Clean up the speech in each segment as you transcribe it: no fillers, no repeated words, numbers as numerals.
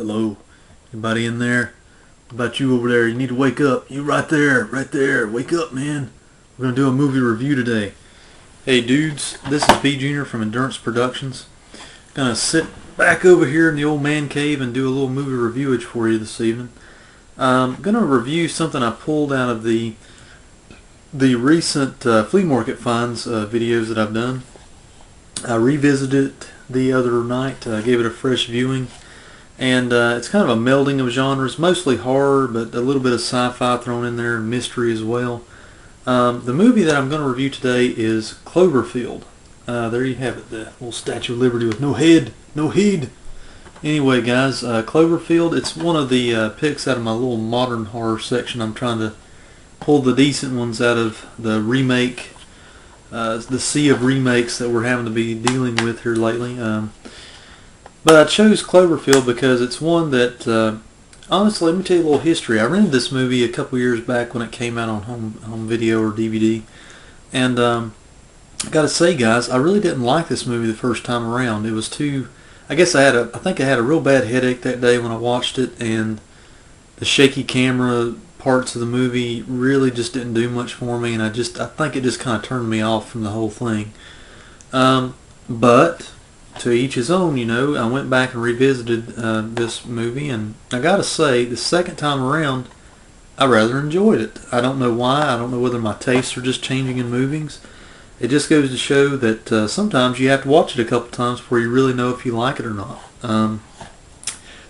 Hello? Anybody in there? What about you over there? You need to wake up. You right there. Right there. Wake up, man. We're going to do a movie review today. Hey, dudes. This is B Jr. from Endurance Productions. Going to sit back over here in the old man cave and do a little movie reviewage for you this evening. I'm going to review something I pulled out of the recent flea market finds videos that I've done. I revisited it the other night, gave it a fresh viewing, and it's kind of a melding of genres, mostly horror, but a little bit of sci-fi thrown in there and mystery as well. The movie that I'm going to review today is Cloverfield. There you have it, the little Statue of Liberty with no head, no heed. Anyway, guys, Cloverfield, it's one of the picks out of my little modern horror section. I'm trying to pull the decent ones out of the remake, the sea of remakes that we're having to be dealing with here lately. But I chose Cloverfield because it's one that, honestly, let me tell you a little history. I rented this movie a couple years back when it came out on home video or DVD, and I gotta say, guys, I really didn't like this movie the first time around. It was too, I guess I think I had a real bad headache that day when I watched it, and the shaky camera parts of the movie really just didn't do much for me, and I think it just kind of turned me off from the whole thing. But to each his own, you know. I went back and revisited this movie, and I gotta say, the second time around, I rather enjoyed it. I don't know why. I don't know whether my tastes are just changing in movies. It just goes to show that sometimes you have to watch it a couple times before you really know if you like it or not.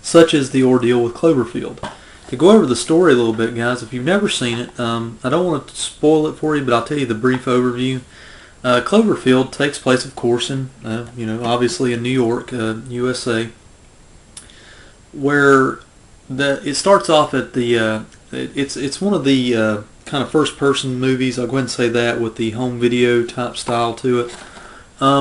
Such is the ordeal with Cloverfield. To go over the story a little bit, guys, if you've never seen it, I don't want to spoil it for you, but I'll tell you the brief overview. Cloverfield takes place, of course, in obviously in New York, USA, where it starts off at the it's one of the kind of first-person movies. I'll go ahead and say that, with the home video type style to it,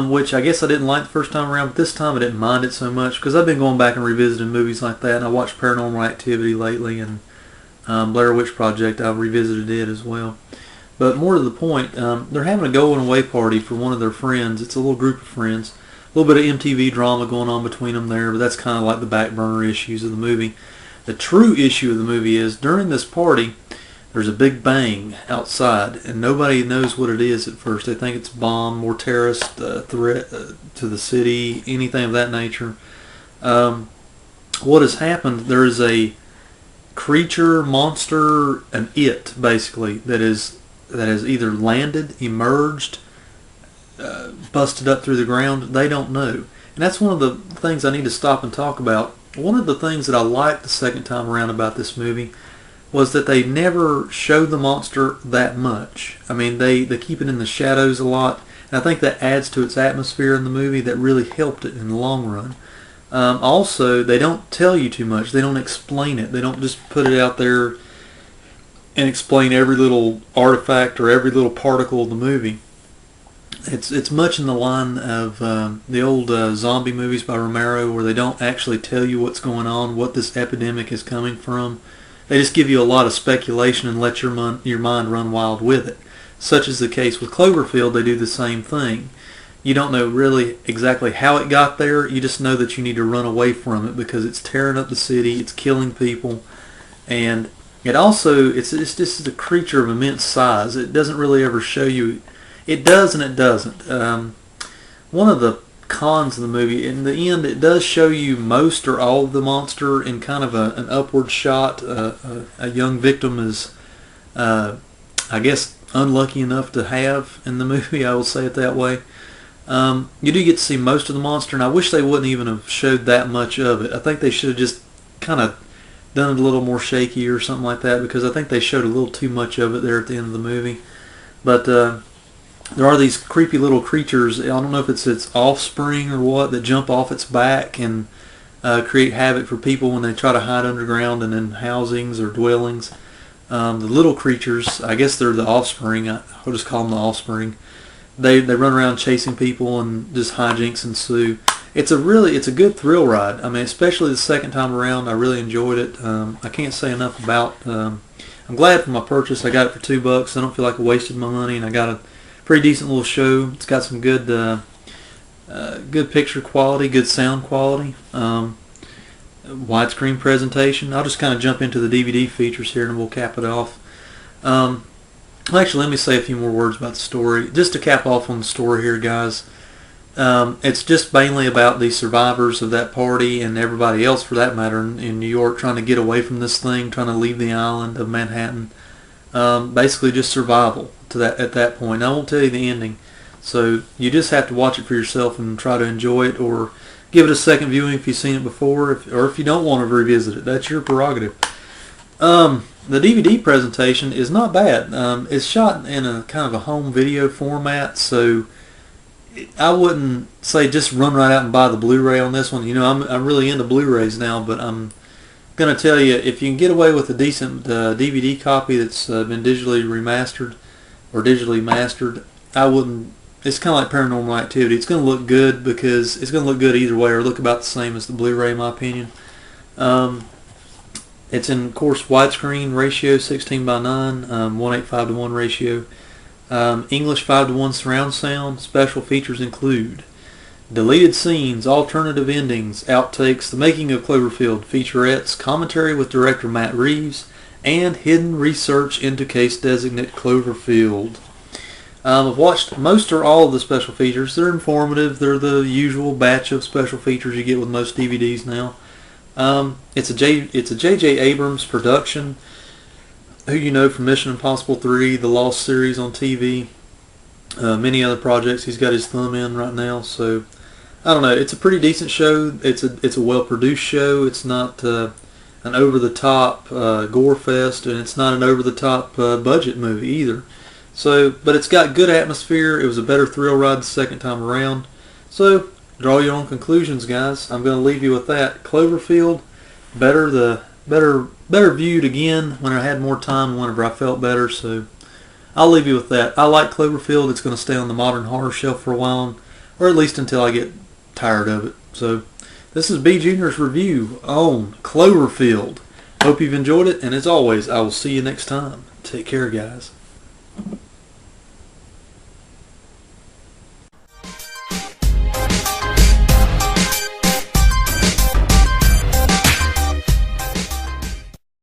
which I guess I didn't like the first time around, but this time I didn't mind it so much because I've been going back and revisiting movies like that, and I watched Paranormal Activity lately, and Blair Witch Project, I've revisited it as well. But more to the point, they're having a going-away party for one of their friends. It's a little group of friends. A little bit of MTV drama going on between them there, but that's kind of like the back burner issues of the movie. The true issue of the movie is, during this party, there's a big bang outside, and nobody knows what it is at first. They think it's a bomb or terrorist threat to the city, anything of that nature. What has happened, there is a creature, monster, an it, basically, that has either landed, emerged, busted up through the ground. They don't know. And that's one of the things I need to stop and talk about. One of the things that I liked the second time around about this movie was that they never showed the monster that much. I mean, they keep it in the shadows a lot, and I think that adds to its atmosphere in the movie. That really helped it in the long run. Also, they don't tell you too much. They don't explain it. They don't just put it out there and explain every little artifact or every little particle of the movie. It's much in the line of the old zombie movies by Romero, where they don't actually tell you what's going on, what this epidemic is coming from. They just give you a lot of speculation and let your mind run wild with it. Such is the case with Cloverfield. They do the same thing. You don't know really exactly how it got there. You just know that you need to run away from it because it's tearing up the city, it's killing people, and it also, it's just a creature of immense size. It doesn't really ever show you. It does and it doesn't. One of the cons of the movie, in the end, it does show you most or all of the monster in kind of an upward shot. A young victim is, I guess, unlucky enough to have in the movie. I will say it that way. You do get to see most of the monster, and I wish they wouldn't even have showed that much of it. I think they should have just kind of done it a little more shaky or something like that, because I think they showed a little too much of it there at the end of the movie. But there are these creepy little creatures. I don't know if it's its offspring or what, that jump off its back and create havoc for people when they try to hide underground and in housings or dwellings. The little creatures, I guess they're the offspring. I'll just call them the offspring. They run around chasing people, and just hijinks ensue. It's a good thrill ride. I mean, especially the second time around, I really enjoyed it. I can't say enough about. I'm glad for my purchase. I got it for $2. I don't feel like I wasted my money, and I got a pretty decent little show. It's got some good good picture quality, good sound quality. widescreen presentation. I'll just kind of jump into the DVD features here and we'll cap it off. Actually, let me say a few more words about the story. Just to cap off on the story here, guys. It's just mainly about the survivors of that party and everybody else, for that matter, in New York, trying to get away from this thing, trying to leave the island of Manhattan. Basically, just survival at that point. I won't tell you the ending, so you just have to watch it for yourself and try to enjoy it, or give it a second viewing if you've seen it before, or if you don't want to revisit it. That's your prerogative. The DVD presentation is not bad. It's shot in a kind of a home video format, so I wouldn't say just run right out and buy the Blu-ray on this one. You know, I'm really into Blu-rays now, but I'm going to tell you, if you can get away with a decent DVD copy that's been digitally remastered or digitally mastered, I wouldn't. It's kind of like Paranormal Activity. It's going to look good because it's going to look good either way, or look about the same as the Blu-ray, in my opinion. It's in, of course, widescreen ratio, 16:9, 1.85:1 ratio. English 5:1 surround sound. Special features include deleted scenes, alternative endings, outtakes, the making of Cloverfield, featurettes, commentary with director Matt Reeves, and hidden research into case designate Cloverfield. I've watched most or all of the special features. They're informative. They're the usual batch of special features you get with most DVDs now. It's a J.J. Abrams production, who you know from Mission Impossible 3, the Lost series on TV, many other projects he's got his thumb in right now. So I don't know. It's a pretty decent show. It's a well-produced show. It's not an over-the-top gore fest, and it's not an over-the-top budget movie either. So, but it's got good atmosphere. It was a better thrill ride the second time around. So, draw your own conclusions, guys. I'm going to leave you with that. Cloverfield, better viewed again when I had more time, whenever I felt better. So, I'll leave you with that. I like Cloverfield. It's going to stay on the modern horror shelf for a while, or at least until I get tired of it. So, this is B Junior's review on Cloverfield. Hope you've enjoyed it, and as always, I will see you next time. Take care, guys.